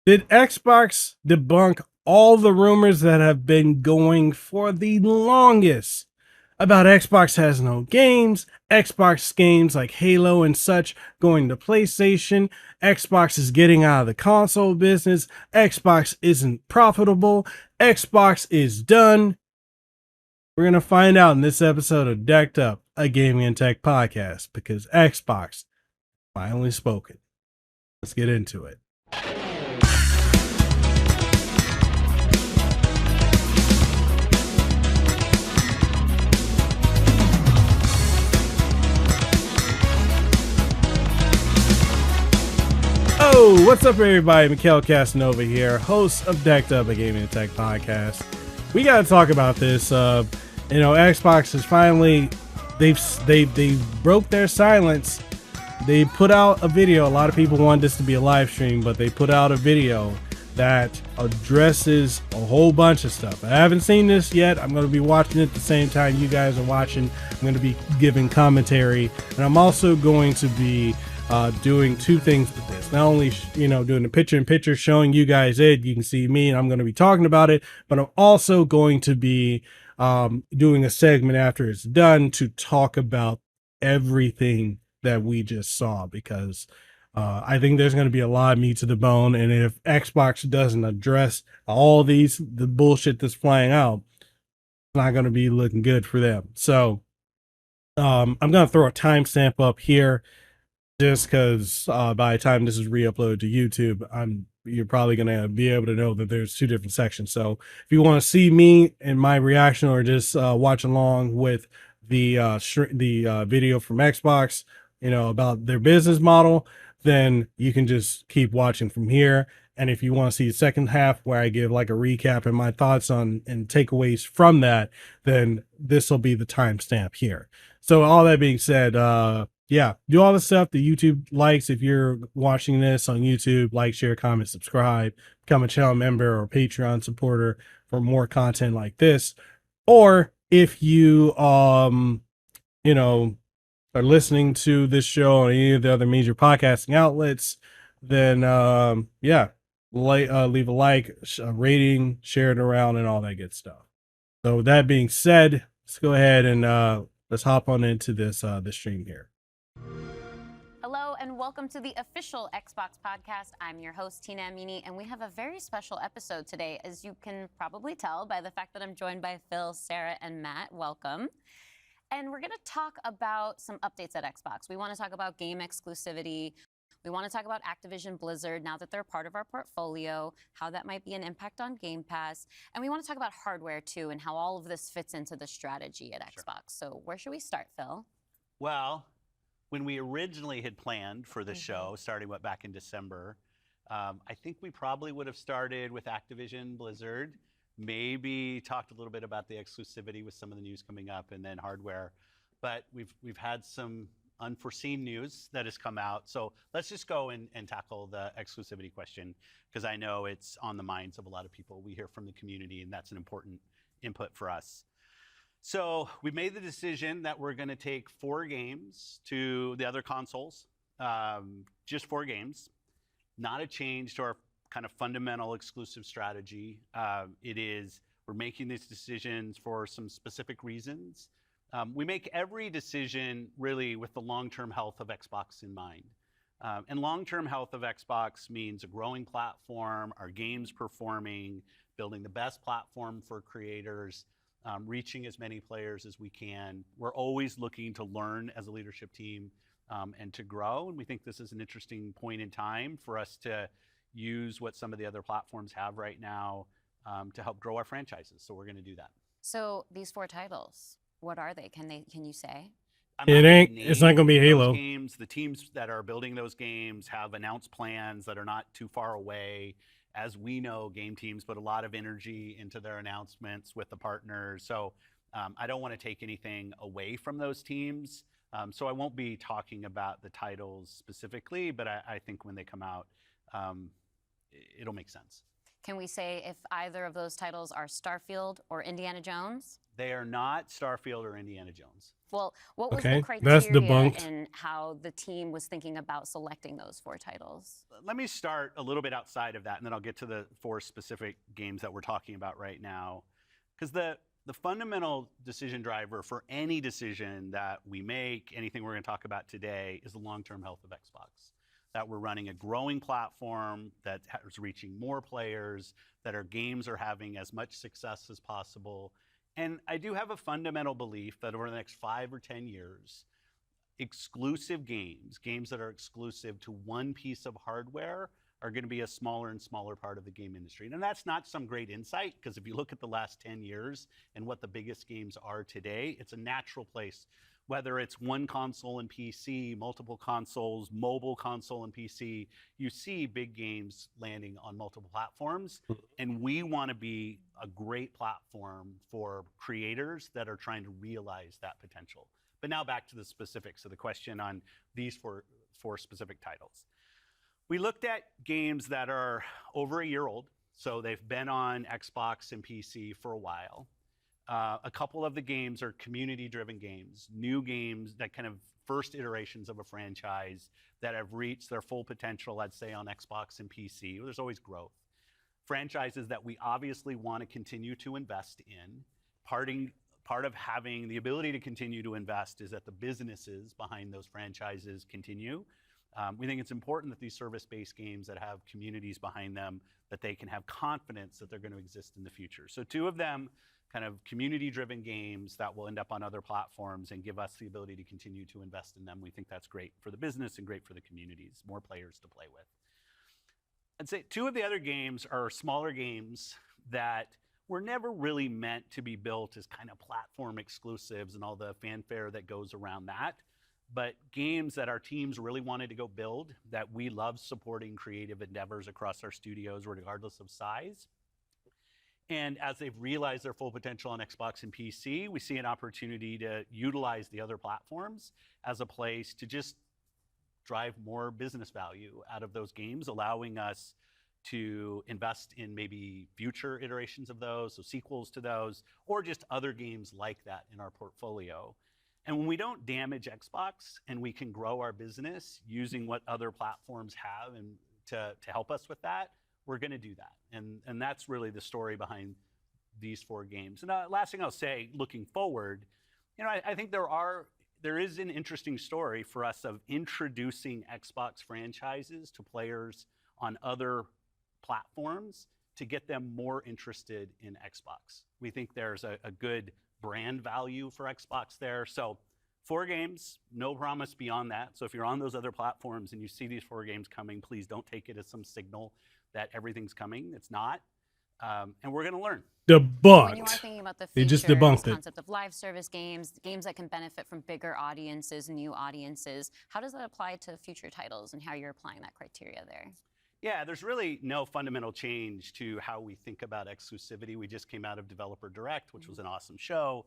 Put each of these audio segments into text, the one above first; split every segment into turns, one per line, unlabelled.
Did Xbox debunk all the rumors that have been going for the longest about Xbox has no games, Xbox games like Halo and such going to PlayStation, Xbox is getting out of the console business, Xbox isn't profitable, Xbox is done? We're going to find out in this episode of Decked Up, a gaming and tech podcast, because Xbox finally spoken. Let's get into it. Oh, what's up, everybody? Mekel Kasanova here, host of Decked Up, a gaming and tech podcast. We got to talk about this. Xbox is finally they broke their silence. They put out a video. A lot of people wanted this to be a live stream, but they put out a video that addresses a whole bunch of stuff. I haven't seen this yet. I'm going to be watching it at the same time you guys are watching. I'm going to be giving commentary, and I'm also going to be doing two things with this. Not only doing the picture-in-picture showing you guys it, you can see me and I'm going to be talking about it, but I'm also going to be doing a segment after it's done to talk about everything that we just saw, because I think there's going to be a lot of meat to the bone, and if Xbox doesn't address all the bullshit that's flying out, it's not going to be looking good for them. So I'm going to throw a timestamp up here, just because by the time this is re-uploaded to YouTube, you're probably going to be able to know that there's two different sections. So if you want to see me and my reaction, or just watch along with the video from Xbox, about their business model, then you can just keep watching from here. And if you want to see the second half, where I give like a recap and my thoughts on and takeaways from that, then this will be the timestamp here. So all that being said, yeah, do all the stuff that YouTube likes. If you're watching this on YouTube, like, share, comment, subscribe, become a channel member or Patreon supporter for more content like this. Or if you are listening to this show on any of the other major podcasting outlets, then leave a like, a rating, share it around, and all that good stuff. So with that being said, let's go ahead and let's hop on into this stream here.
Hello and welcome to the official Xbox podcast. I'm your host, Tina Amini, and we have a very special episode today, as you can probably tell by the fact that I'm joined by Phil, Sarah, and Matt. Welcome. And we're going to talk about some updates at Xbox. We want to talk about game exclusivity. We want to talk about Activision Blizzard, now that they're part of our portfolio, how that might be an impact on Game Pass. And we want to talk about hardware, too, and how all of this fits into the strategy at Xbox. So where should we start, Phil?
Well, when we originally had planned for the show, starting back in December, I think we probably would have started with Activision Blizzard, maybe talked a little bit about the exclusivity with some of the news coming up, and then hardware. But we've had some unforeseen news that has come out. So let's just go and tackle the exclusivity question, because I know it's on the minds of a lot of people. We hear from the community, and that's an important input for us. So we made the decision that we're going to take 4 games to the other consoles, just 4 games, not a change to our kind of fundamental exclusive strategy. We're making these decisions for some specific reasons. We make every decision really with the long-term health of Xbox in mind. And long-term health of Xbox means a growing platform, our games performing, building the best platform for creators, reaching as many players as we can. We're always looking to learn as a leadership team and to grow. And we think this is an interesting point in time for us to use what some of the other platforms have right now to help grow our franchises. So we're going to do that.
So these 4 titles, what are they? Can you say?
It's not going to be Halo.
Games, the teams that are building those games have announced plans that are not too far away. As we know, game teams put a lot of energy into their announcements with the partners. So I don't want to take anything away from those teams. So I won't be talking about the titles specifically, but I think when they come out, it'll make sense.
Can we say if either of those titles are Starfield or Indiana Jones?
They are not Starfield or Indiana Jones.
Well, what was
Okay,
the
that's
criteria
debunked.
and how the team was thinking about selecting those 4 titles?
Let me start a little bit outside of that, and then I'll get to the 4 specific games that we're talking about right now. Because the fundamental decision driver for any decision that we make, anything we're going to talk about today, is the long-term health of Xbox. That we're running a growing platform that is reaching more players, that our games are having as much success as possible. And I do have a fundamental belief that over the next 5 or 10 years, exclusive games that are exclusive to one piece of hardware, are going to be a smaller and smaller part of the game industry. And that's not some great insight, because if you look at the last 10 years and what the biggest games are today, it's a natural place. Whether it's one console and PC, multiple consoles, mobile console and PC, you see big games landing on multiple platforms. And we want to be a great platform for creators that are trying to realize that potential. But now back to the specifics of the question on these four specific titles. We looked at games that are over a year old, so they've been on Xbox and PC for a while. A couple of the games are community-driven games, new games that kind of first iterations of a franchise that have reached their full potential, I'd say, on Xbox and PC. There's always growth. Franchises that we obviously want to continue to invest in. Part of having the ability to continue to invest is that the businesses behind those franchises continue. We think it's important that these service-based games that have communities behind them, that they can have confidence that they're going to exist in the future. So 2 of them, kind of community-driven games that will end up on other platforms and give us the ability to continue to invest in them. We think that's great for the business and great for the communities, more players to play with. I'd say 2 of the other games are smaller games that were never really meant to be built as kind of platform exclusives and all the fanfare that goes around that, but games that our teams really wanted to go build, that we love supporting creative endeavors across our studios regardless of size. And as they've realized their full potential on Xbox and PC, we see an opportunity to utilize the other platforms as a place to just drive more business value out of those games, allowing us to invest in maybe future iterations of those, so sequels to those, or just other games like that in our portfolio. And when we don't damage Xbox and we can grow our business using what other platforms have and to help us with that, we're going to do that. And that's really the story behind these 4 games. And last thing I'll say, looking forward, I think there is an interesting story for us of introducing Xbox franchises to players on other platforms to get them more interested in Xbox. We think there's a good brand value for Xbox there. So 4 games, no promise beyond that. So if you're on those other platforms and you see these 4 games coming, please don't take it as some signal that everything's coming. It's not. And we're going to learn.
Debunked.
When you are thinking about the
They
future,
just debunked
this
it.
concept of live service games, games that can benefit from bigger audiences, new audiences, how does that apply to future titles and how you're applying that criteria there?
Yeah, there's really no fundamental change to how we think about exclusivity. We just came out of Developer Direct, which was an awesome show,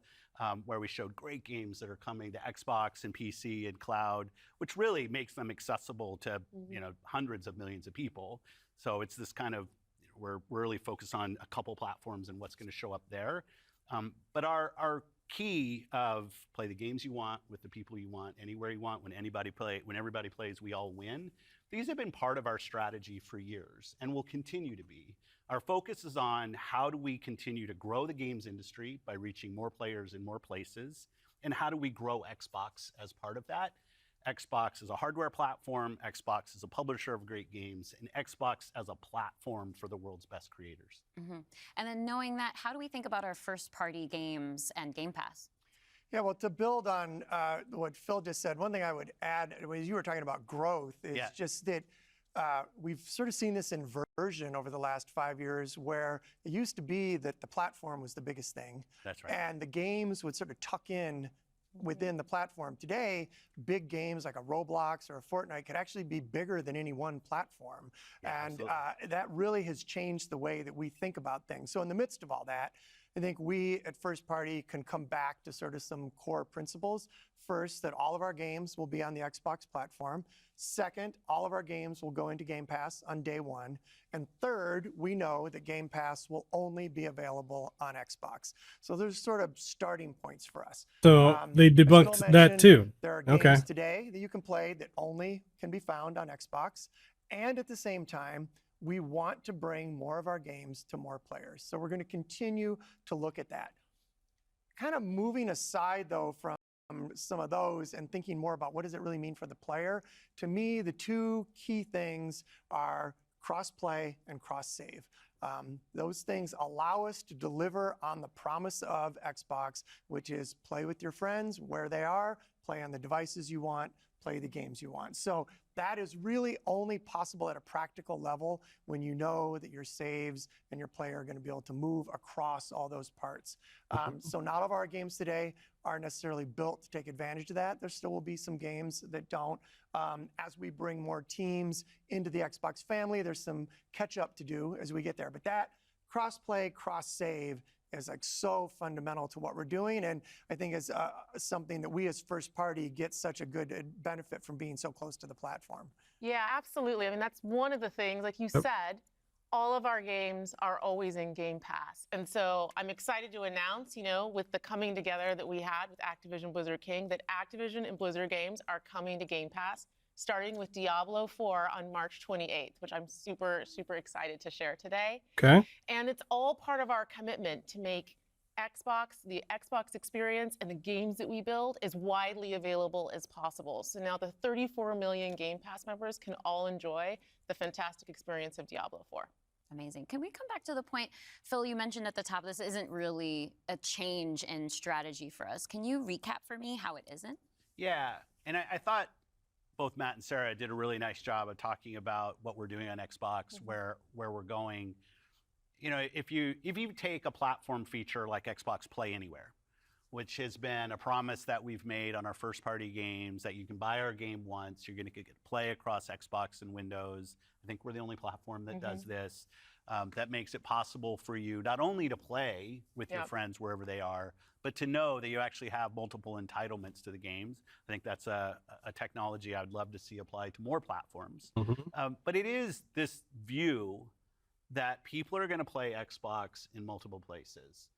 where we showed great games that are coming to Xbox and PC and cloud, which really makes them accessible to hundreds of millions of people. So it's this kind of, we're really focused on a couple platforms and what's going to show up there. But our key of play the games you want with the people you want, anywhere you want, when everybody plays, we all win. These have been part of our strategy for years and will continue to be. Our focus is on how do we continue to grow the games industry by reaching more players in more places, and how do we grow Xbox as part of that. Xbox is a hardware platform, Xbox is a publisher of great games, and Xbox as a platform for the world's best creators.
And then knowing that, how do we think about our first-party games and Game Pass?
Yeah, well, to build on what Phil just said, one thing I would add, when you were talking about growth, is just that we've sort of seen this inversion over the last 5 years, where it used to be that the platform was the biggest thing.
That's right.
And the games would sort of tuck in within the platform. Today, big games like a Roblox or a Fortnite could actually be bigger than any one platform.
Yeah,
and that really has changed the way that we think about things. So in the midst of all that, I think we at First Party can come back to sort of some core principles. First, that all of our games will be on the Xbox platform. Second, all of our games will go into Game Pass on day one. And third, we know that Game Pass will only be available on Xbox. So there's sort of starting points for us.
So they debunked that too.
There are games today that you can play that only can be found on Xbox. And at the same time, we want to bring more of our games to more players. So we're going to continue to look at that. Kind of moving aside, though, from some of those and thinking more about what does it really mean for the player, to me, the two key things are cross-play and cross-save. Those things allow us to deliver on the promise of Xbox, which is play with your friends where they are, play on the devices you want, play the games you want. So that is really only possible at a practical level when you know that your saves and your player are going to be able to move across all those parts. So not all of our games today are necessarily built to take advantage of that. There still will be some games that don't. As we bring more teams into the Xbox family, there's some catch up to do as we get there. But that cross-play, cross-save is like so fundamental to what we're doing, and I think is something that we as First Party get such a good benefit from being so close to the platform.
Yeah, absolutely. I mean, that's one of the things, like you said, all of our games are always in Game Pass. And so I'm excited to announce, you know, with the coming together that we had with Activision Blizzard King, that Activision and Blizzard games are coming to Game Pass, starting with Diablo 4 on March 28th, which I'm super, super excited to share today.
Okay.
And it's all part of our commitment to make Xbox, the Xbox experience and the games that we build as widely available as possible. So now the 34 million Game Pass members can all enjoy the fantastic experience of Diablo 4.
Amazing. Can we come back to the point, Phil, you mentioned at the top, this isn't really a change in strategy for us. Can you recap for me how it isn't?
Yeah, and I thought both Matt and Sarah did a really nice job of talking about what we're doing on Xbox, where we're going. You know, if you take a platform feature like Xbox Play Anywhere, which has been a promise that we've made on our first-party games, that you can buy our game once, you're going to get to play across Xbox and Windows. I think we're the only platform that does this. That makes it possible for you not only to play with your friends wherever they are, but to know that you actually have multiple entitlements to the games. I think that's a technology I would love to see applied to more platforms. But it is this view that people are going to play Xbox in multiple places.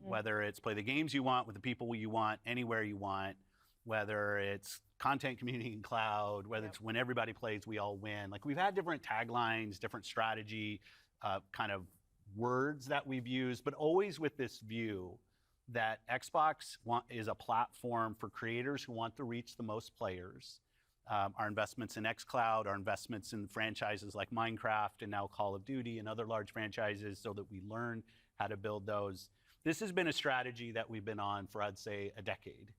Whether it's play the games you want with the people you want, anywhere you want, whether it's content, community, and cloud, whether it's when everybody plays, we all win. Like, we've had different taglines, different strategy kind of words that we've used, but always with this view that Xbox is a platform for creators who want to reach the most players. Our investments in xCloud, our investments in franchises like Minecraft and now Call of Duty and other large franchises so that we learn how to build those. This has been a strategy that we've been on for, I'd say, a decade.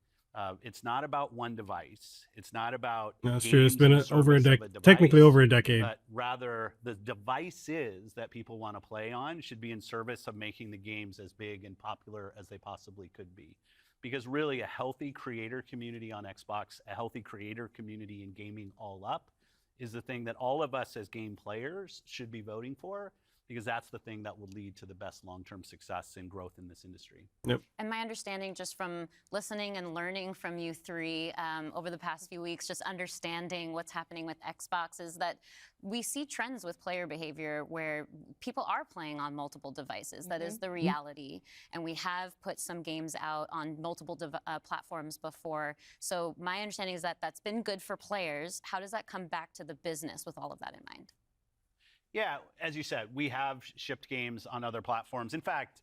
It's not about one device. It's not about
that's true. It's been over a decade, technically over a decade.
But rather, the devices that people want to play on should be in service of making the games as big and popular as they possibly could be. Because really, a healthy creator community on Xbox, a healthy creator community in gaming all up, is the thing that all of us as game players should be voting for, because that's the thing that will lead to the best long-term success and growth in this industry.
And my understanding, just from listening and learning from you three over the past few weeks, just understanding what's happening with Xbox, is that we see trends with player behavior where people are playing on multiple devices. That is the reality. And we have put some games out on multiple platforms before. So my understanding is that that's been good for players. How does that come back to the business with all of that in mind?
Yeah, as you said, we have shipped games on other platforms. In fact,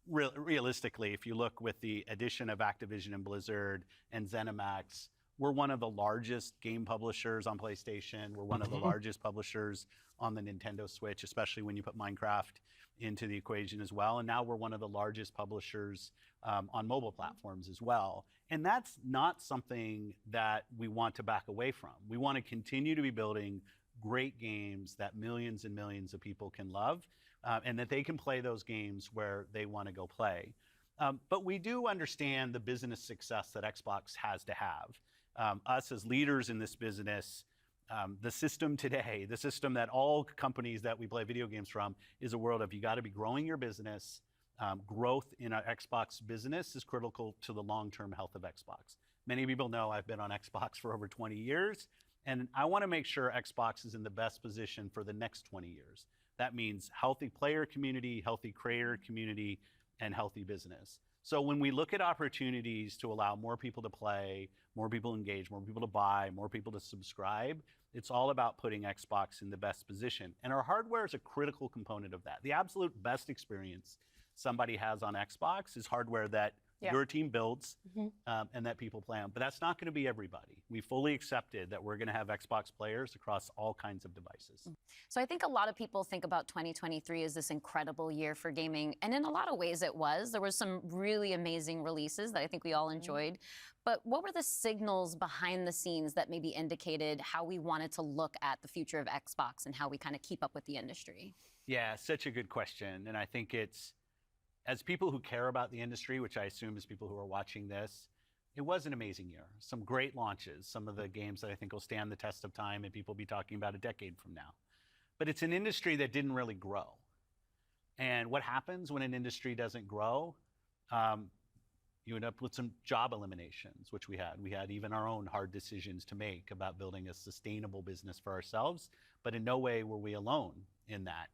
realistically, if you look with the addition of Activision and Blizzard and ZeniMax, we're one of the largest game publishers on PlayStation. We're one of the largest publishers on the Nintendo Switch, especially when you put Minecraft into the equation as well. And now we're one of the largest publishers on mobile platforms as well. And that's not something that we want to back away from. We want to continue to be building great games that millions and millions of people can love, and that they can play those games where they want to go play. But we do understand the business success that Xbox has to have. Us as leaders in this business, the system today, the system that all companies that we play video games from, is a world of you got to be growing your business, growth in our Xbox business is critical to the long-term health of Xbox. Many people know I've been on Xbox for over 20 years, and I want to make sure Xbox is in the best position for the next 20 years. That means healthy player community, healthy creator community, and healthy business. So when we look at opportunities to allow more people to play, more people to engage, more people to buy, more people to subscribe, it's all about putting Xbox in the best position. And our hardware is a critical component of that. The absolute best experience somebody has on Xbox is hardware that your team builds and that people play on. But that's not going to be everybody. We fully accepted that we're going to have Xbox players across all kinds of devices.
So I think a lot of people think about 2023 as this incredible year for gaming. And in a lot of ways it was. There were some really amazing releases that I think we all enjoyed. But what were the signals behind the scenes that maybe indicated how we wanted to look at the future of Xbox and how we kind of keep up with the industry?
Yeah, such a good question. And I think it's, as people who care about the industry, which I assume is people who are watching this, it was an amazing year. Some great launches, some of the games that I think will stand the test of time and people will be talking about a decade from now. But it's an industry that didn't really grow. And what happens when an industry doesn't grow? You end up with some job eliminations, which we had. We had even our own hard decisions to make about building a sustainable business for ourselves, but in no way were we alone in that.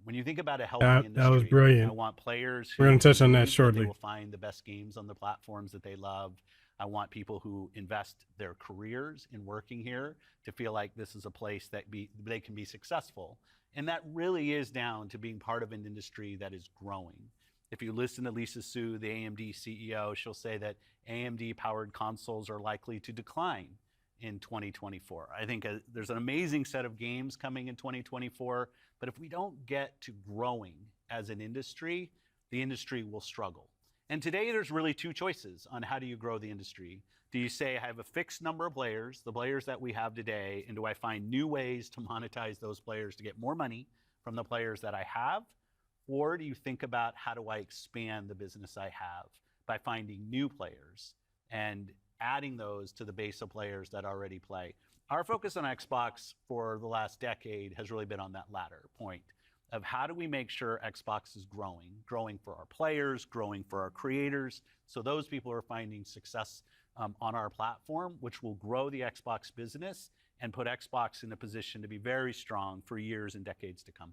When you think about a healthy industry,
that was brilliant.
I want players who
we're going to touch on that
believe
shortly.
they will find the best games on the platforms that they love. I want people who invest their careers in working here to feel like this is a place that they can be successful. And that really is down to being part of an industry that is growing. If you listen to Lisa Su, the AMD CEO, she'll say that AMD-powered consoles are likely to decline in 2024. I think there's an amazing set of games coming in 2024, but if we don't get to growing as an industry, the industry will struggle. And today there's really two choices on how do you grow the industry. Do you say I have a fixed number of players, the players that we have today, and do I find new ways to monetize those players to get more money from the players that I have? Or do you think about how do I expand the business I have by finding new players and adding those to the base of players that already play? Our focus on Xbox for the last decade has really been on that latter point of how do we make sure Xbox is growing for our players, growing for our creators, so those people are finding success on our platform, which will grow the Xbox business and put Xbox in a position to be very strong for years and decades to come.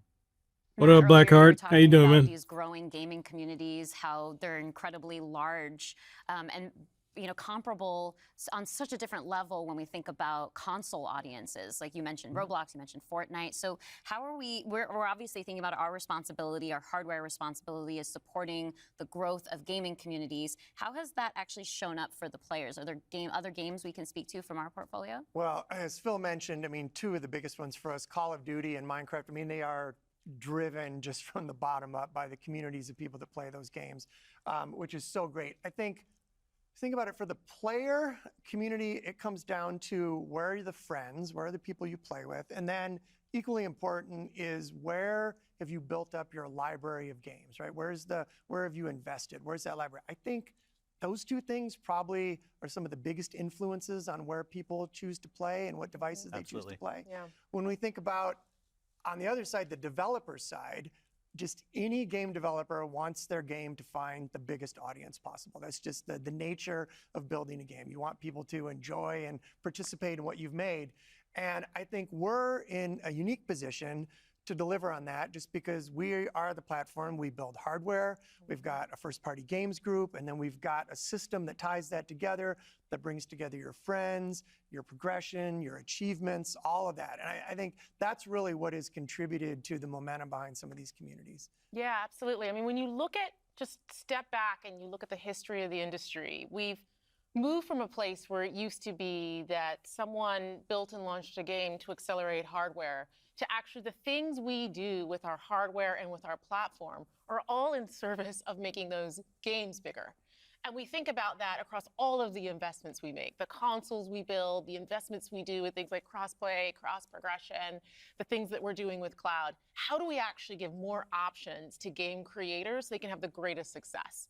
What up, Blackheart? How you doing, man?
These growing gaming communities, how they're incredibly large, and comparable on such a different level when we think about console audiences. Like you mentioned Roblox, you mentioned Fortnite. So how are we're obviously thinking about our responsibility, our hardware responsibility is supporting the growth of gaming communities. How has that actually shown up for the players? Are there other games we can speak to from our portfolio?
Well, as Phil mentioned, I mean, two of the biggest ones for us, Call of Duty and Minecraft, I mean, they are driven just from the bottom up by the communities of people that play those games, which is so great. I think about it, for the player community, it comes down to where are the friends, where are the people you play with, and then equally important is where have you built up your library of games, right? Where have you invested? Where's that library? I think those two things probably are some of the biggest influences on where people choose to play and what devices they choose to play.
Yeah.
When we think about, on the other side, the developer side, just any game developer wants their game to find the biggest audience possible. That's just the nature of building a game. You want people to enjoy and participate in what you've made. And I think we're in a unique position to deliver on that just because we are the platform. We build hardware, we've got a first-party games group, and then we've got a system that ties that together, that brings together your friends, your progression, your achievements, all of that. And I think that's really what has contributed to the momentum behind some of these communities.
Yeah, absolutely. I mean, when you look at, just step back and you look at the history of the industry, we've moved from a place where it used to be that someone built and launched a game to accelerate hardware to actually the things we do with our hardware and with our platform are all in service of making those games bigger. And we think about that across all of the investments we make, the consoles we build, the investments we do with things like cross-play, cross-progression, the things that we're doing with cloud. How do we actually give more options to game creators so they can have the greatest success?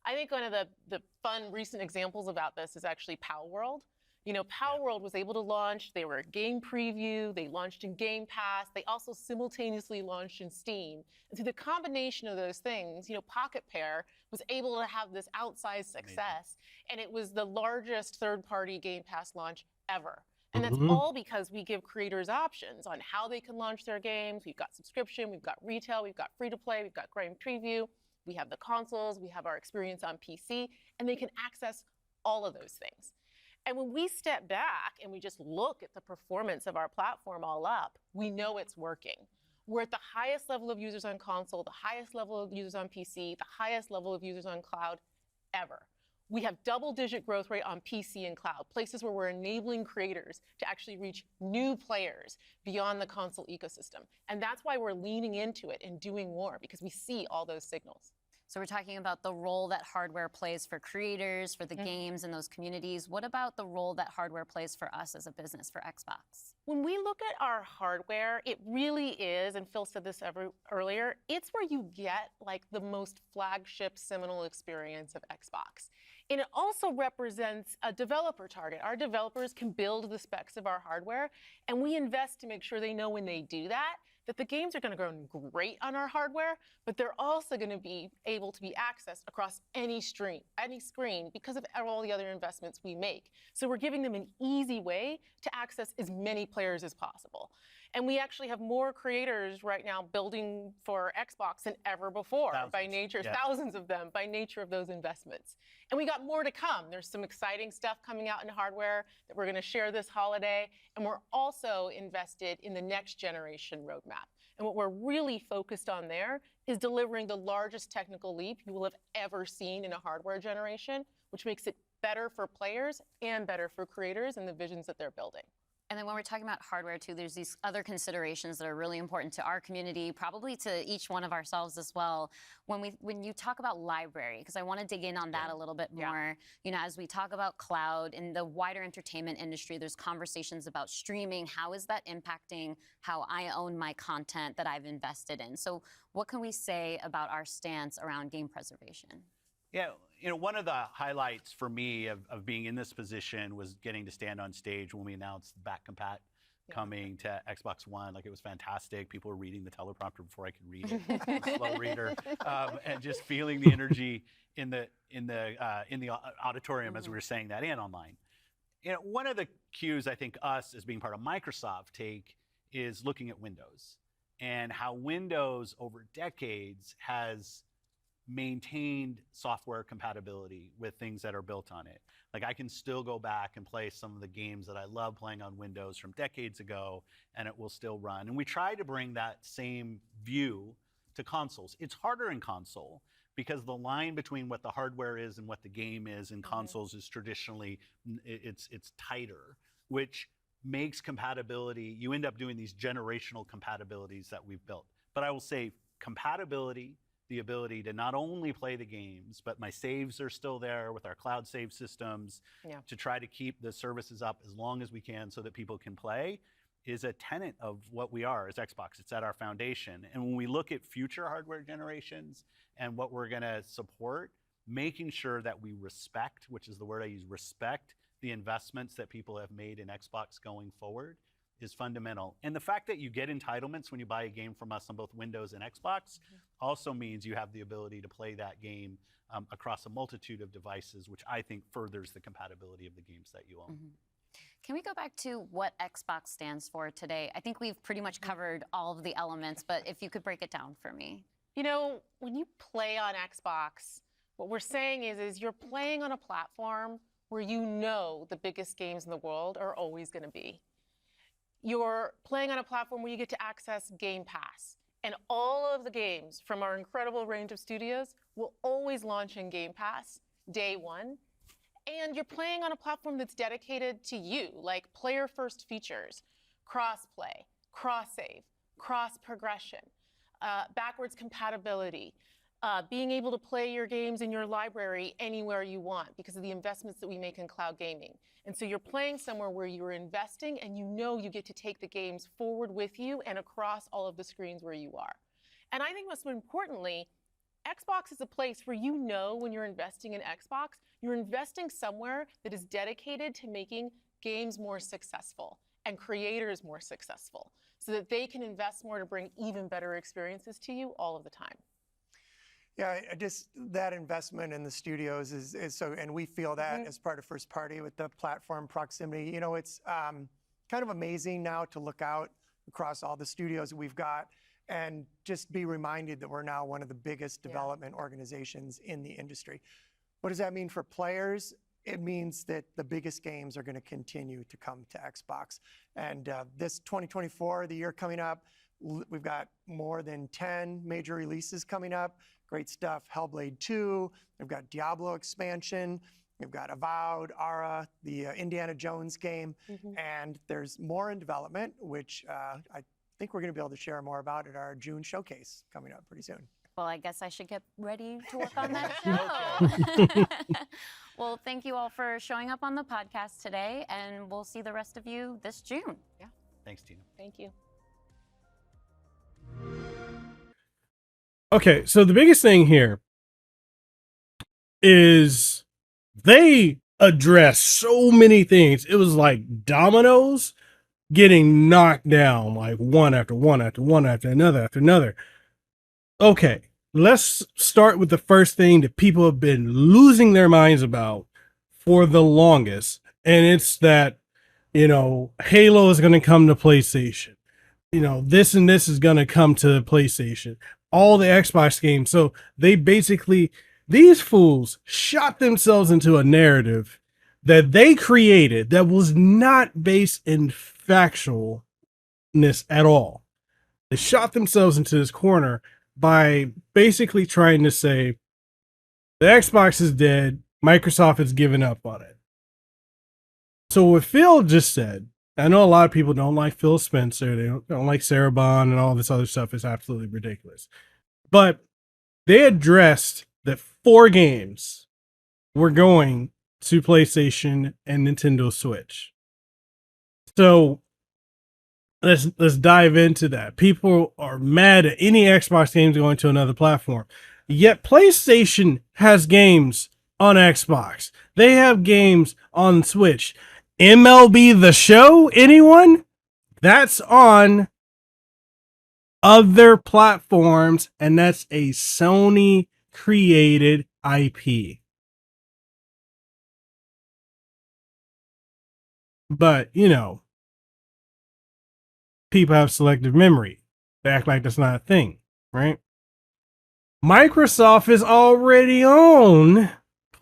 I think one of the fun recent examples about this is actually Pal World. You know, Power World was able to launch. They were a game preview. They launched in Game Pass. They also simultaneously launched in Steam. And through the combination of those things, you know, Pocket Pair was able to have this outsized success. And it was the largest third-party Game Pass launch ever. And that's all because we give creators options on how they can launch their games. We've got subscription, we've got retail, we've got free-to-play, we've got game preview, we have the consoles, we have our experience on PC, and they can access all of those things. And when we step back and we just look at the performance of our platform all up, we know it's working. We're at the highest level of users on console, the highest level of users on PC, the highest level of users on cloud ever. We have double-digit growth rate on PC and cloud, places where we're enabling creators to actually reach new players beyond the console ecosystem. And that's why we're leaning into it and doing more, because we see all those signals.
So we're talking about the role that hardware plays for creators, for the games and those communities. What about the role that hardware plays for us as a business, for Xbox?
When we look at our hardware, it really is, and Phil said this earlier, it's where you get like the most flagship seminal experience of Xbox. And it also represents a developer target. Our developers can build the specs of our hardware, and we invest to make sure they know when they do that, that the games are going to run great on our hardware, but they're also going to be able to be accessed across any screen because of all the other investments we make. So we're giving them an easy way to access as many players as possible. And we actually have more creators right now building for Xbox than ever before, by nature, thousands of them, by nature of those investments. And we got more to come. There's some exciting stuff coming out in hardware that we're going to share this holiday. And we're also invested in the next generation roadmap. And what we're really focused on there is delivering the largest technical leap you will have ever seen in a hardware generation, which makes it better for players and better for creators and the visions that they're building.
And then when we're talking about hardware too, there's these other considerations that are really important to our community, probably to each one of ourselves as well. When you talk about library, because I want to dig in on that a little bit more. You know, as we talk about cloud in the wider entertainment industry, there's conversations about streaming. How is that impacting how I own my content that I've invested in? So what can we say about our stance around game preservation?
Yeah, you know, one of the highlights for me of being in this position was getting to stand on stage when we announced back compat coming to Xbox One. Like, it was fantastic. People were reading the teleprompter before I could read it. I'm a slow reader, and just feeling the energy in the auditorium as we were saying that, and online. You know, one of the cues I think us as being part of Microsoft take is looking at Windows and how Windows over decades has maintained software compatibility with things that are built on it. Like, I can still go back and play some of the games that I love playing on Windows from decades ago, and it will still run. And we try to bring that same view to consoles. It's harder in console because the line between what the hardware is and what the game is in consoles is traditionally, it's tighter, which makes compatibility, you end up doing these generational compatibilities that we've built. But I will say compatibility, the ability to not only play the games, but my saves are still there with our cloud save systems to try to keep the services up as long as we can so that people can play, is a tenet of what we are as Xbox. It's at our foundation. And when we look at future hardware generations and what we're gonna support, making sure that we respect, which is the word I use, respect the investments that people have made in Xbox going forward is fundamental. And the fact that you get entitlements when you buy a game from us on both Windows and Xbox also means you have the ability to play that game across a multitude of devices, which I think furthers the compatibility of the games that you own.
Can we go back to what Xbox stands for today? I think we've pretty much covered all of the elements, but if you could break it down for me.
You know, when you play on Xbox, what we're saying is you're playing on a platform where you know the biggest games in the world are always going to be. You're playing on a platform where you get to access Game Pass. And all of the games from our incredible range of studios will always launch in Game Pass day one. And you're playing on a platform that's dedicated to you, like player-first features, cross-play, cross-save, cross-progression, backwards compatibility, being able to play your games in your library anywhere you want because of the investments that we make in cloud gaming. And so you're playing somewhere where you're investing and you know you get to take the games forward with you and across all of the screens where you are. And I think most importantly, Xbox is a place where you know when you're investing in Xbox, you're investing somewhere that is dedicated to making games more successful and creators more successful so that they can invest more to bring even better experiences to you all of the time.
Yeah, just that investment in the studios is so, and we feel that as part of first party with the platform proximity. You know, it's kind of amazing now to look out across all the studios that we've got and just be reminded that we're now one of the biggest development organizations in the industry. What does that mean for players? It means that the biggest games are going to continue to come to Xbox. And this 2024, the year coming up, we've got more than 10 major releases coming up. Great stuff. Hellblade 2. We've got Diablo expansion. We've got Avowed, Ara, the Indiana Jones game. And there's more in development, which I think we're going to be able to share more about at our June showcase coming up pretty soon.
Well, I guess I should get ready to work on that show. Well, thank you all for showing up on the podcast today, and we'll see the rest of you this June.
Yeah.
Thanks, Tina.
Thank you.
Okay, so the biggest thing here is they address so many things. It was like dominoes getting knocked down, like one after one after one after another. Okay, let's start with the first thing that people have been losing their minds about for the longest, and it's that, you know, Halo is going to come to PlayStation. You know, this and this is going to come to PlayStation. All the Xbox games. So they basically, these fools shot themselves into a narrative that they created that was not based in factualness at all. They shot themselves into this corner by basically trying to say the Xbox is dead, Microsoft has given up on it. So what Phil just said, I know a lot of people don't like Phil Spencer, they don't like Sarah Bond, and all this other stuff is absolutely ridiculous. But they addressed that 4 games were going to PlayStation and Nintendo Switch. So let's dive into that. People are mad at any Xbox games going to another platform. Yet PlayStation has games on Xbox. They have games on Switch. MLB The Show, anyone? That's on other platforms, and that's a Sony created IP. But, you know, people have selective memory. They act like that's not a thing, right? Microsoft is already on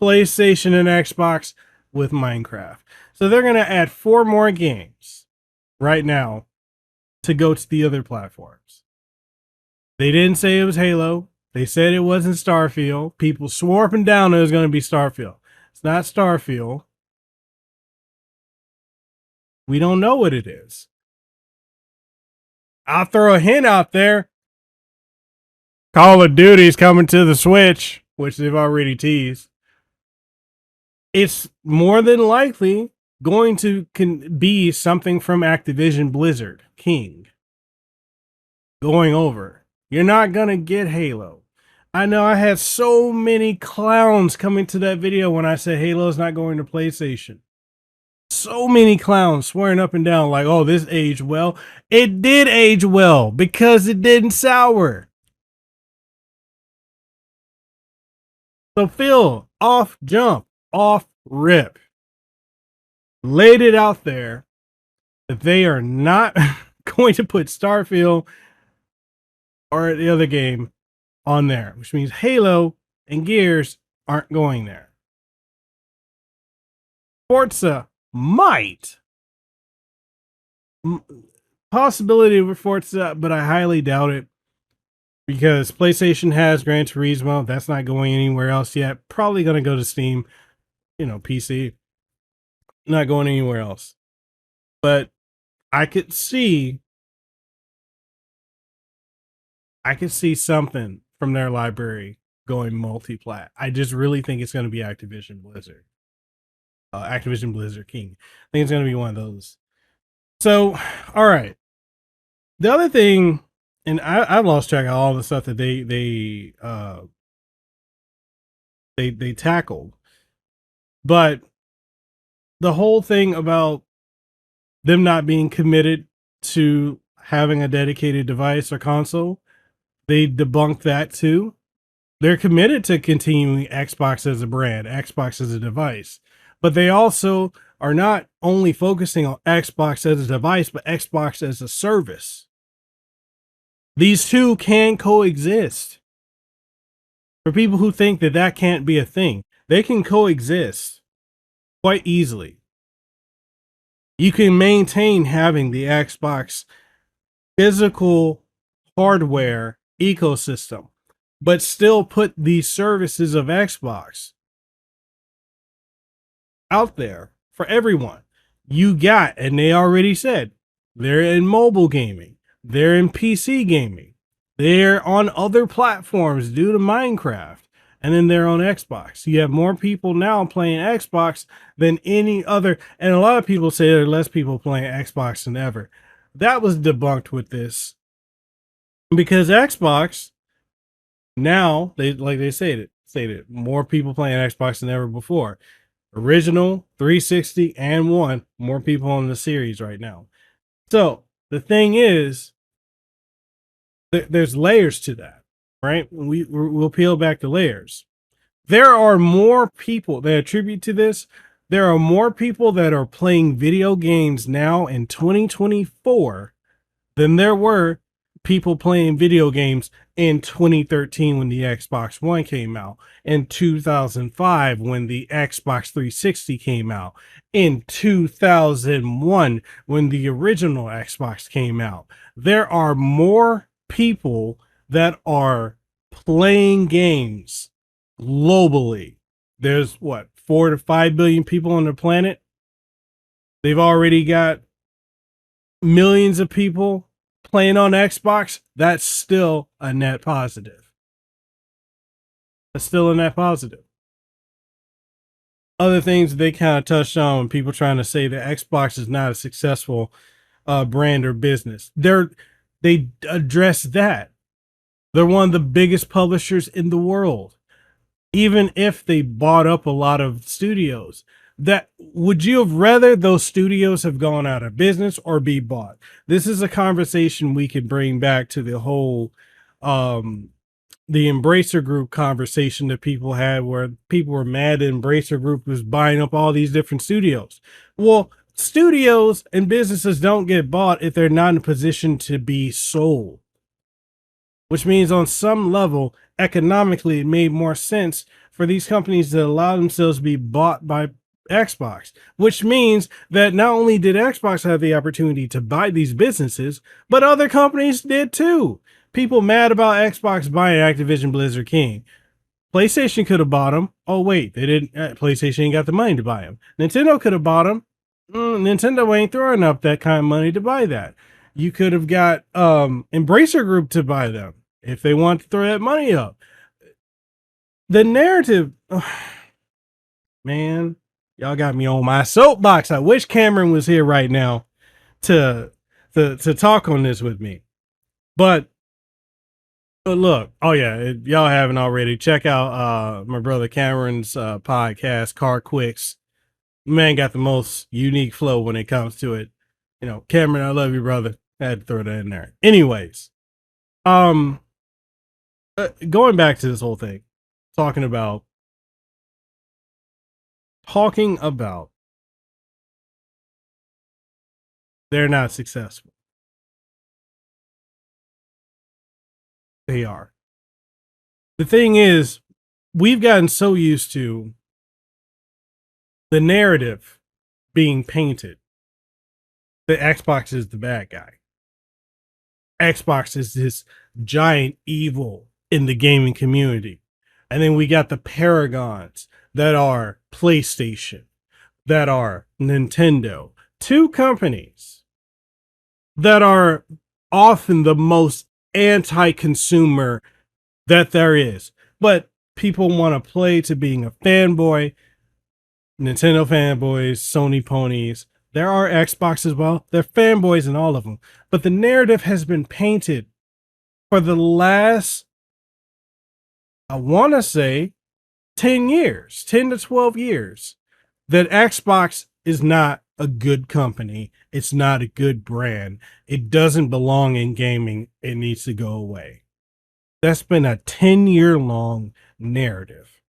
PlayStation and Xbox with Minecraft. So they're going to add 4 more games right now to go to the other platforms. They didn't say it was Halo. They said it wasn't Starfield. People swore up and down it was going to be Starfield. It's not Starfield. We don't know what it is. I'll throw a hint out there. Call of Duty's coming to the Switch, which they've already teased. It's more than likely going to be something from Activision Blizzard King going over. You're not going to get Halo. I know I had so many clowns coming to that video when I said Halo's not going to PlayStation. So many clowns swearing up and down like, oh, this aged well. It did age well because it didn't sour. So Phil, off jump, off rip, laid it out there that they are not going to put Starfield or the other game on there, which means Halo and Gears aren't going there. Forza might. Possibility of Forza, but I highly doubt it. Because PlayStation has Gran Turismo. That's not going anywhere else yet. Probably going to go to Steam. You know, PC. Not going anywhere else. But I could see something from their library going multi-plat. I just really think it's going to be Activision Blizzard. Activision Blizzard King. I think it's going to be one of those. So, all right. The other thing, and I've lost track of all the stuff that they tackled, but the whole thing about them not being committed to having a dedicated device or console. They debunked that too. They're committed to continuing Xbox as a brand, Xbox as a device, but they also are not only focusing on Xbox as a device, but Xbox as a service. These two can coexist. For people who think that that can't be a thing, they can coexist quite easily. You can maintain having the Xbox physical hardware ecosystem, but still put these services of Xbox out there for everyone. You got, and they already said, they're in mobile gaming, they're in PC gaming, they're on other platforms due to Minecraft, and then they're on Xbox. You have more people now playing Xbox than any other, and a lot of people say there are less people playing Xbox than ever. That was debunked with this, because Xbox now, they stated more people playing Xbox than ever before. Original, 360, and One, more people on the series right now. So the thing is, there's layers to that, right? We'll peel back the layers. There are more people that attribute to this. There are more people that are playing video games now in 2024 than there were people playing video games in 2013 when the Xbox One came out, in 2005 when the Xbox 360 came out, in 2001 when the original Xbox came out. There are more people that are playing games globally. There's what, 4 to 5 billion people on the planet. They've already got millions of people playing on Xbox. That's still a net positive. That's still a net positive. Other things they kind of touched on when people trying to say that Xbox is not a successful brand or business. They address that. They're one of the biggest publishers in the world. Even if they bought up a lot of studios, that would you have rather those studios have gone out of business or be bought? This is a conversation we could bring back to the whole the Embracer Group conversation that people had, where people were mad that Embracer Group was buying up all these different studios. Well, studios and businesses don't get bought if they're not in a position to be sold, which means on some level, economically, it made more sense for these companies to allow themselves to be bought by Xbox, which means that not only did Xbox have the opportunity to buy these businesses, but other companies did too. People mad about Xbox buying Activision Blizzard King. PlayStation could have bought them. Oh wait, they didn't. PlayStation ain't got the money to buy them. Nintendo could have bought them. Nintendo ain't throwing up that kind of money to buy that. You could have got Embracer Group to buy them if they want to throw that money up. The narrative, man, y'all got me on my soapbox. I wish Cameron was here right now to talk on this with me. But look, oh yeah, if y'all haven't already, check out my brother Cameron's podcast, Car Quicks. Man got the most unique flow when it comes to it. You know, Cameron, I love you, brother. I had to throw that in there. Anyways, going back to this whole thing, talking about they're not successful. They are. The thing is, we've gotten so used to the narrative being painted that Xbox is the bad guy. Xbox is this giant evil in the gaming community. And then we got the paragons that are PlayStation, that are Nintendo. Two companies that are often the most anti-consumer that there is. But people want to play to being a fanboy. Nintendo fanboys, Sony ponies. There are Xbox as well. They're fanboys in all of them. But the narrative has been painted for the last, I want to say, 10 years, 10 to 12 years, that Xbox is not a good company. It's not a good brand. It doesn't belong in gaming. It needs to go away. That's been a 10-year-long narrative.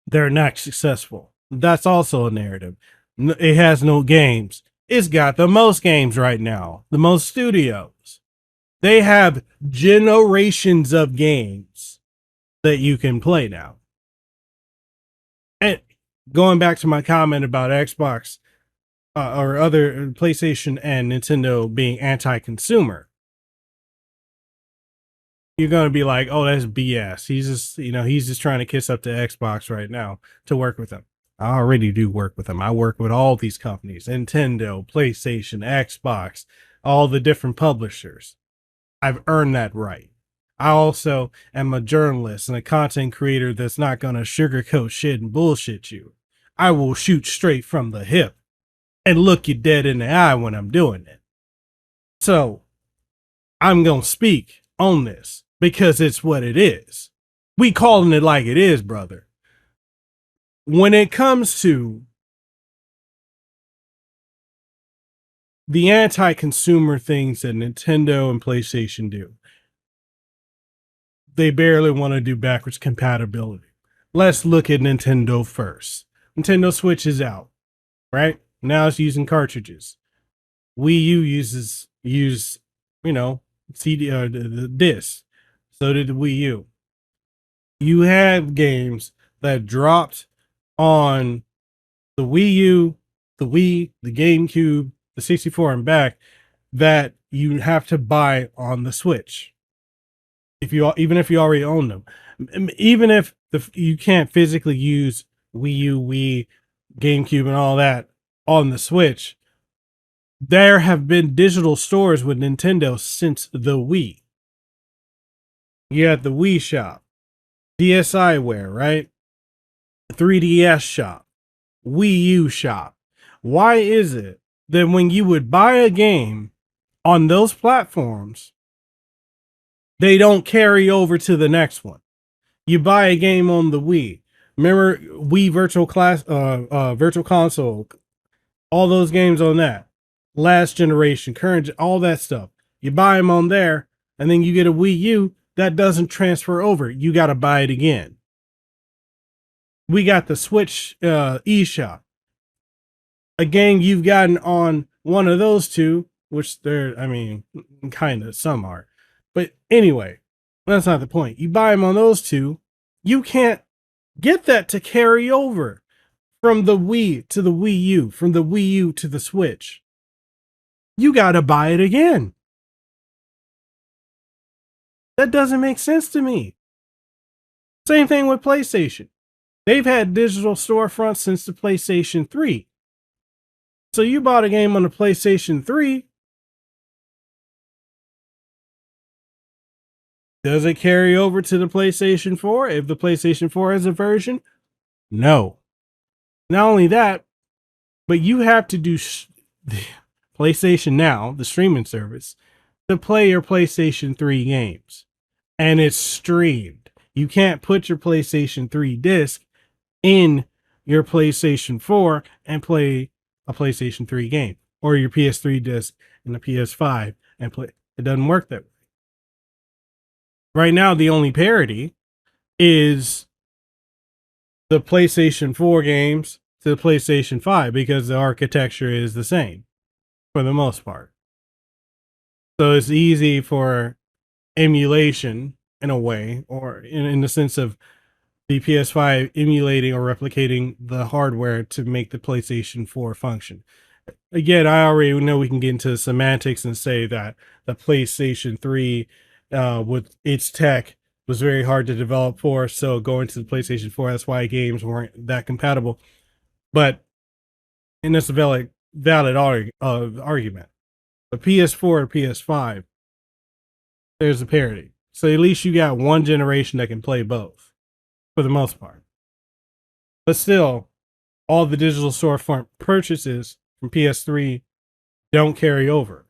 They're not successful. That's also a narrative. It has no games. It's got the most games right now, the most studios. They have generations of games that you can play now. And going back to my comment about Xbox or other PlayStation and Nintendo being anti-consumer, you're going to be like, oh, that's BS. He's just trying to kiss up to Xbox right now to work with them. I already do work with them. I work with all these companies, Nintendo, PlayStation, Xbox, all the different publishers. I've earned that right. I also am a journalist and a content creator that's not going to sugarcoat shit and bullshit you. I will shoot straight from the hip and look you dead in the eye when I'm doing it. So I'm going to speak on this because it's what it is. We calling it like it is, brother. When it comes to the anti-consumer things that Nintendo and PlayStation do, they barely want to do backwards compatibility. Let's look at Nintendo first. Nintendo Switch is out, right? Now it's using cartridges. Wii U use CD the disc. So did the Wii U. You have games that dropped on the Wii U, the Wii, the GameCube, the 64 and back that you have to buy on the Switch. Even if you already own them, even if you can't physically use Wii U, Wii, GameCube, and all that on the Switch, there have been digital stores with Nintendo since the Wii. You had the Wii Shop, DSiWare, right? 3DS Shop, Wii U Shop. Why is it that when you would buy a game on those platforms, they don't carry over to the next one? You buy a game on the Wii. Remember Wii Virtual Console, all those games on that. Last generation, current, all that stuff. You buy them on there, and then you get a Wii U that doesn't transfer over. You got to buy it again. We got the Switch eShop. A game you've gotten on one of those two, which kind of, some are. But anyway, that's not the point. You buy them on those two, you can't get that to carry over from the Wii to the Wii U, from the Wii U to the Switch. You got to buy it again. That doesn't make sense to me. Same thing with PlayStation. They've had digital storefronts since the PlayStation 3. So you bought a game on the PlayStation 3. Does it carry over to the PlayStation 4 if the PlayStation 4 has a version? No. Not only that, but you have to do PlayStation Now, the streaming service, to play your PlayStation 3 games. And it's streamed. You can't put your PlayStation 3 disc in your PlayStation 4 and play a PlayStation 3 game, or your PS3 disc in the PS5 and play. It doesn't work that way. Right now, the only parity is the PlayStation 4 games to the PlayStation 5 because the architecture is the same for the most part. So it's easy for emulation in a way, or in the sense of the PS5 emulating or replicating the hardware to make the PlayStation 4 function. Again, I already know we can get into semantics and say that the PlayStation 3 with its tech was very hard to develop for, so going to the PlayStation 4, that's why games weren't that compatible. But, and that's a valid argument. The PS4 or PS5, there's a parity. So at least you got one generation that can play both, for the most part. But still, all the digital storefront purchases from PS3 don't carry over.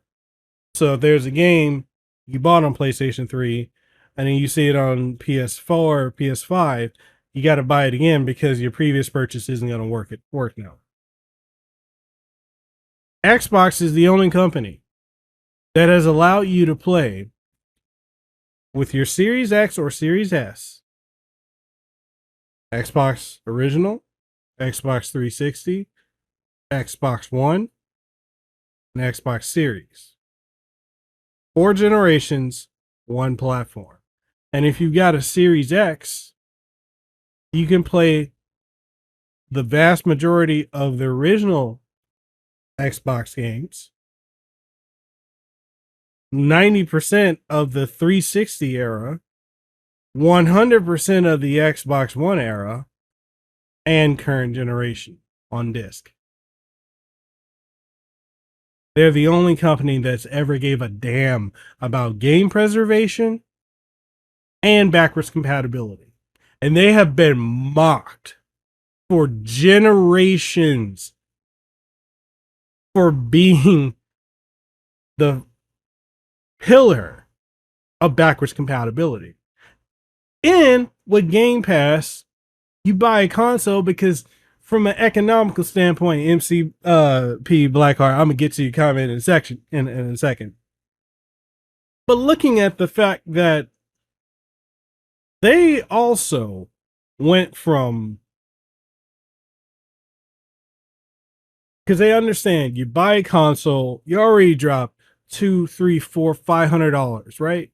So if there's a game you bought on PlayStation 3, and then you see it on PS4 or PS5, you got to buy it again because your previous purchase isn't going to work now. Xbox is the only company that has allowed you to play with your Series X or Series S, Xbox Original, Xbox 360, Xbox One, and Xbox Series. 4 generations, 1 platform. And if you've got a Series X, you can play the vast majority of the original Xbox games, 90% of the 360 era, 100% of the Xbox One era, and current generation on disc. They're the only company that's ever gave a damn about game preservation and backwards compatibility. And they have been mocked for generations for being the pillar of backwards compatibility. And with Game Pass, you buy a console because from an economical standpoint, MC P Blackheart, I'm gonna get to your comment in a second. But looking at the fact that they also went from, because they understand you buy a console, you already drop $200, $300, $400, $500, right?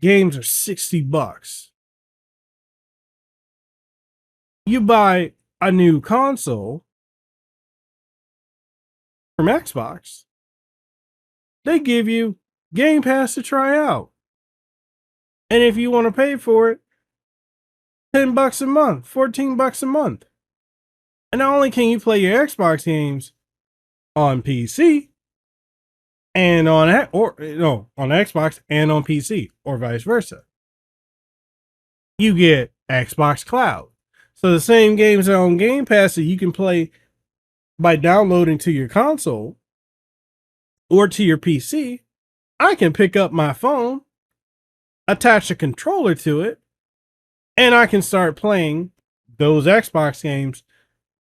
Games are $60. You buy a new console from Xbox, they give you Game Pass to try out. And if you want to pay for it, $10 a month, $14 a month. And not only can you play your Xbox games on PC and on Xbox and on PC, or vice versa, you get Xbox Cloud. So the same games are on Game Pass that you can play by downloading to your console or to your PC. I can pick up my phone, attach a controller to it, and I can start playing those Xbox games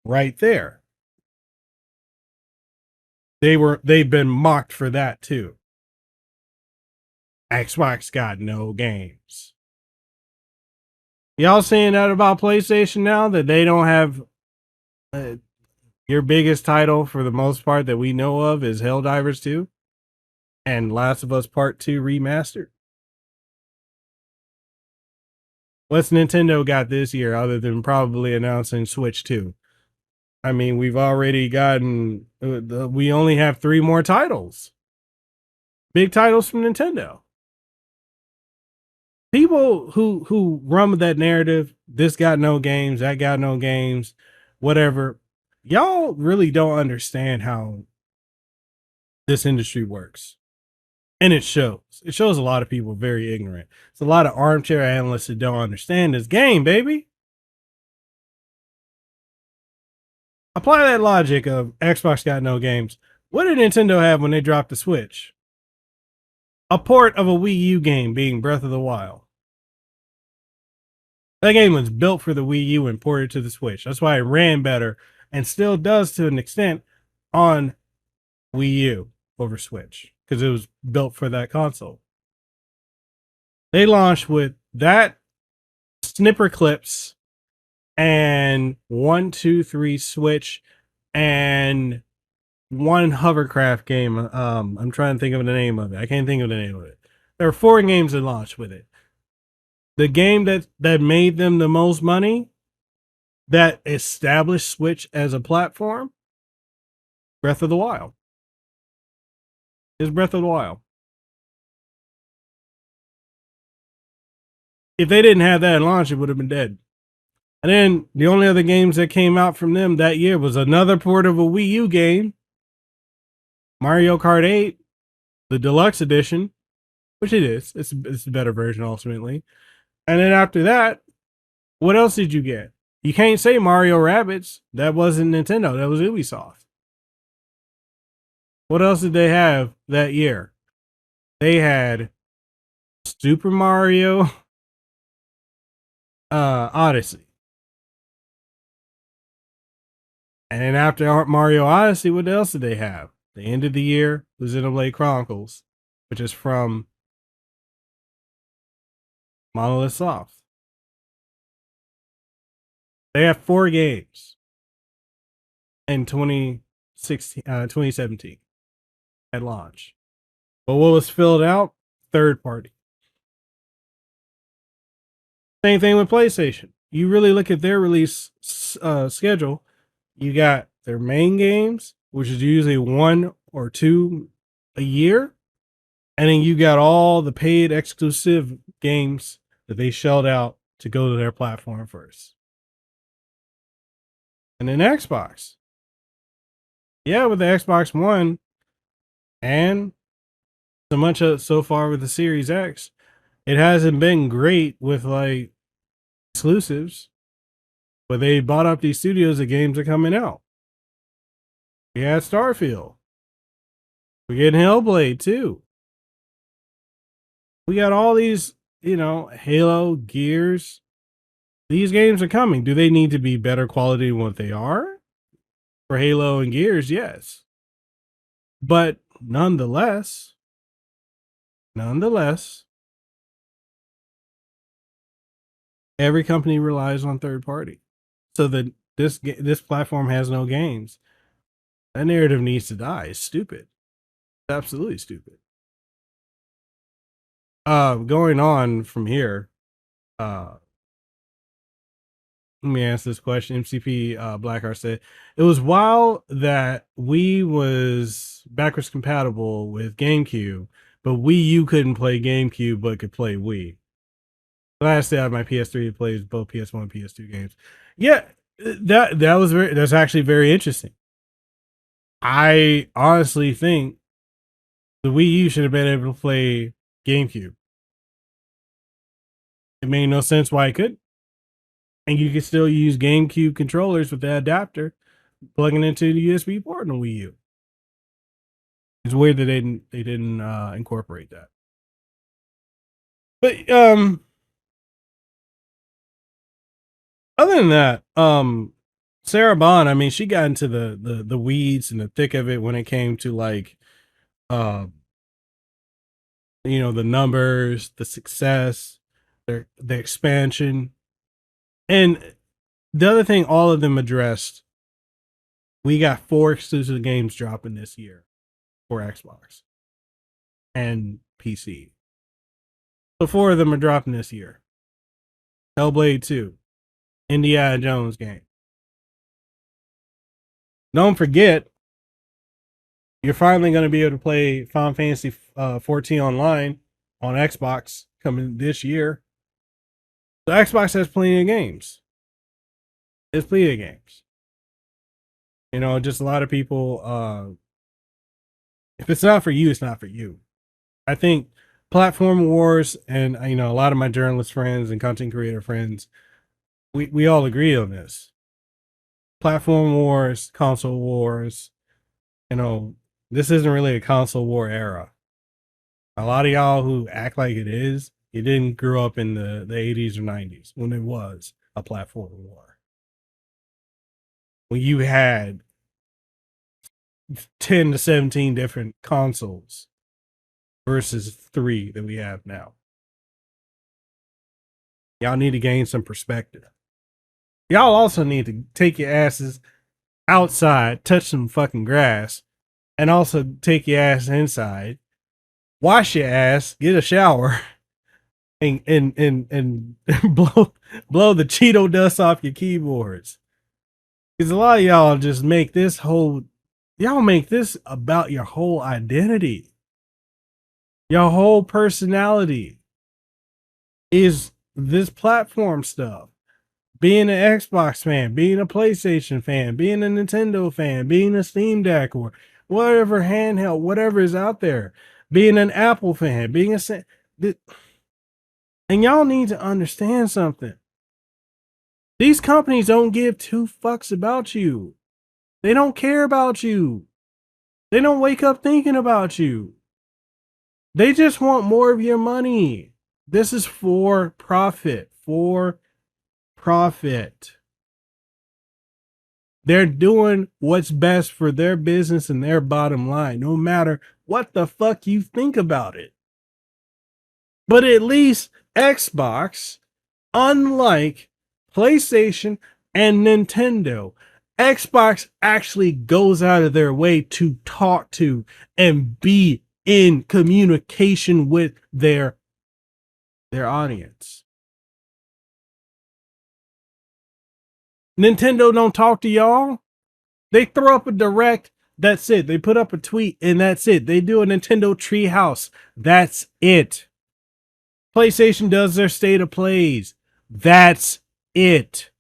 right there. They've been mocked for that too. Xbox got no games. Y'all saying that about PlayStation now, that they don't have your biggest title for the most part that we know of is Helldivers 2 and Last of Us Part 2 Remastered? What's Nintendo got this year other than probably announcing Switch 2? I mean, we've already gotten, we only have 3 more titles. Big titles from Nintendo. People who run with that narrative, this got no games, that got no games, whatever, y'all really don't understand how this industry works. And it shows. It shows a lot of people very ignorant. It's a lot of armchair analysts that don't understand this game, baby. Apply that logic of Xbox got no games. What did Nintendo have when they dropped the Switch? A port of a Wii U game, being Breath of the Wild. That game was built for the Wii U and ported to the Switch. That's why it ran better and still does to an extent on Wii U over Switch, because it was built for that console. They launched with that, snipper clips, and 1, 2, 3 Switch, and one hovercraft game. I'm trying to think of the name of it. I can't think of the name of it. There are 4 games that launched with it. The game that made them the most money, that established Switch as a platform, Breath of the Wild. Is Breath of the Wild. If they didn't have that at launch, it would have been dead. And then the only other games that came out from them that year was another port of a Wii U game, Mario Kart 8, the deluxe edition, which it is. It's a better version ultimately. And then after that, what else did you get? You can't say Mario Rabbids. That wasn't Nintendo. That was Ubisoft. What else did they have that year? They had Super Mario Odyssey. And then after Mario Odyssey, what else did they have? The end of the year was Xenoblade Chronicles, which is from Monolith Soft. They have 4 games in 2017 at launch. But what was filled out? Third party. Same thing with PlayStation. You really look at their release schedule, you got their main games, which is usually 1 or 2 a year. And then you got all the paid exclusive games that they shelled out to go to their platform first. And then Xbox. Yeah, with the Xbox One and so much so far with the Series X, it hasn't been great with like exclusives, but they bought up these studios. The games are coming out. We had Starfield. We're getting Hellblade too. We got all these, Halo, Gears. These games are coming. Do they need to be better quality than what they are? For Halo and Gears, yes. But nonetheless, every company relies on third party. So that this platform has no games. That narrative needs to die. It's stupid. It's absolutely stupid. Going on from here, let me ask this question. MCP Blackheart said, it was wild that Wii was backwards compatible with GameCube, but Wii U couldn't play GameCube but could play Wii. Last day I had my PS3 plays both PS1 and PS2 games. Yeah, that's actually very interesting. I honestly think the Wii U should have been able to play GameCube. It made no sense why it couldn't. And you could still use GameCube controllers with the adapter plugging into the USB port on the Wii U. It's weird that they didn't incorporate that. But other than that, Sarah Bond, I mean, she got into the weeds and the thick of it when it came to like the numbers, the success, the expansion. And the other thing all of them addressed, we got 4 exclusive games dropping this year for Xbox and PC. So 4 of them are dropping this year. Hellblade 2, Indiana Jones game. Don't forget, you're finally going to be able to play Final Fantasy 14 online on Xbox coming this year. So Xbox has plenty of games. There's plenty of games. Just a lot of people, if it's not for you, it's not for you. I think platform wars, and a lot of my journalist friends and content creator friends, we all agree on this. Platform wars, console wars, this isn't really a console war era. A lot of y'all who act like it is, you didn't grow up in the 80s or 90s when it was a platform war. When you had 10 to 17 different consoles versus 3 that we have now. Y'all need to gain some perspective. Y'all also need to take your asses outside, touch some fucking grass, and also take your ass inside, wash your ass, get a shower, and blow the Cheeto dust off your keyboards. Because a lot of y'all just make this about your whole identity. Your whole personality is this platform stuff. Being an Xbox fan, being a PlayStation fan, being a Nintendo fan, being a Steam Deck or whatever handheld, whatever is out there. Being an Apple fan, being and y'all need to understand something. These companies don't give 2 fucks about you. They don't care about you. They don't wake up thinking about you. They just want more of your money. This is for profit. For profit. They're doing what's best for their business and their bottom line, no matter what the fuck you think about it. But at least Xbox, unlike PlayStation and Nintendo, Xbox actually goes out of their way to talk to and be in communication with their audience. Nintendo don't talk to y'all. They throw up a direct, that's it. They put up a tweet and that's it. They do a Nintendo Treehouse, that's it. PlayStation does their state of plays, that's it.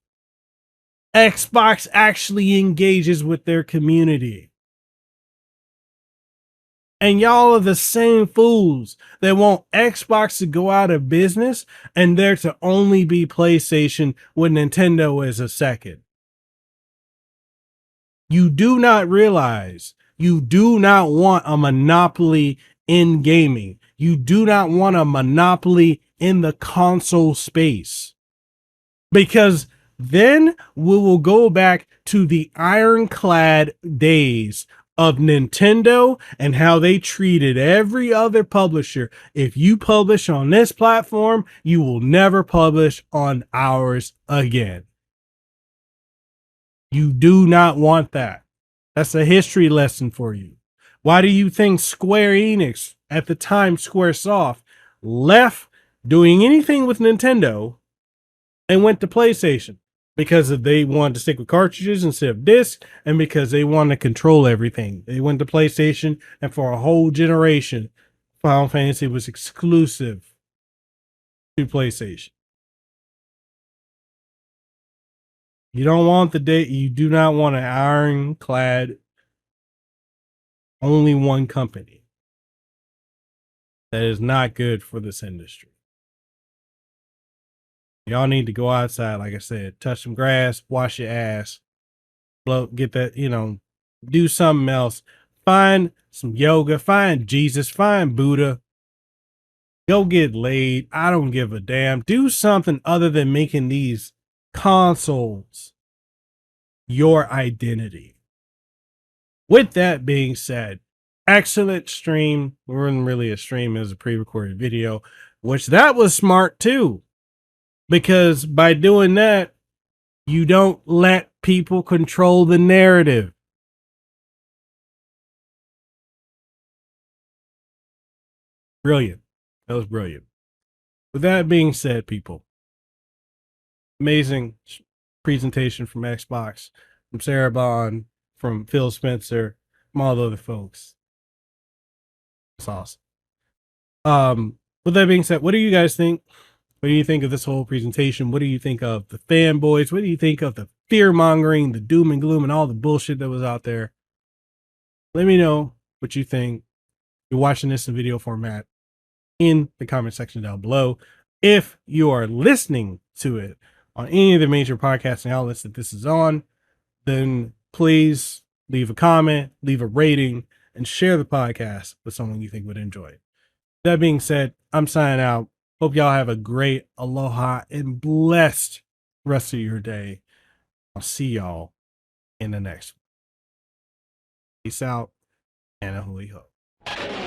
Xbox actually engages with their community. And y'all are the same fools that want Xbox to go out of business and there to only be PlayStation with Nintendo as a second. You do not realize you do not want a monopoly in gaming. You do not want a monopoly in the console space. Because then we will go back to the ironclad days of Nintendo and how they treated every other publisher. If you publish on this platform, you will never publish on ours again. You do not want that. That's a history lesson for you. Why do you think Square Enix, at the time Squaresoft, left doing anything with Nintendo and went to PlayStation? Because they wanted to stick with cartridges instead of discs, and because they wanted to control everything. They went to PlayStation, and for a whole generation, Final Fantasy was exclusive to PlayStation. You don't want you do not want an ironclad, only one company. That is not good for this industry. Y'all need to go outside, like I said, touch some grass, wash your ass, get that, do something else. Find some yoga, find Jesus, find Buddha. Go get laid. I don't give a damn. Do something other than making these consoles your identity. With that being said, excellent stream. It wasn't really a stream, it was a pre-recorded video, which that was smart too. Because by doing that, you don't let people control the narrative. Brilliant. That was brilliant. With that being said, people, amazing presentation from Xbox, from Sarah Bond, from Phil Spencer, from all the other folks. It's awesome. With that being said, what do you guys think? What do you think of this whole presentation? What do you think of the fanboys? What do you think of the fear mongering, the doom and gloom, and all the bullshit that was out there? Let me know what you think. You're watching this in video format in the comment section down below. If you are listening to it on any of the major podcasting outlets that this is on, then please leave a comment, leave a rating, and share the podcast with someone you think would enjoy it. That being said, I'm signing out. Hope y'all have a great aloha and blessed rest of your day. I'll see y'all in the next one. Peace out and a hui ho.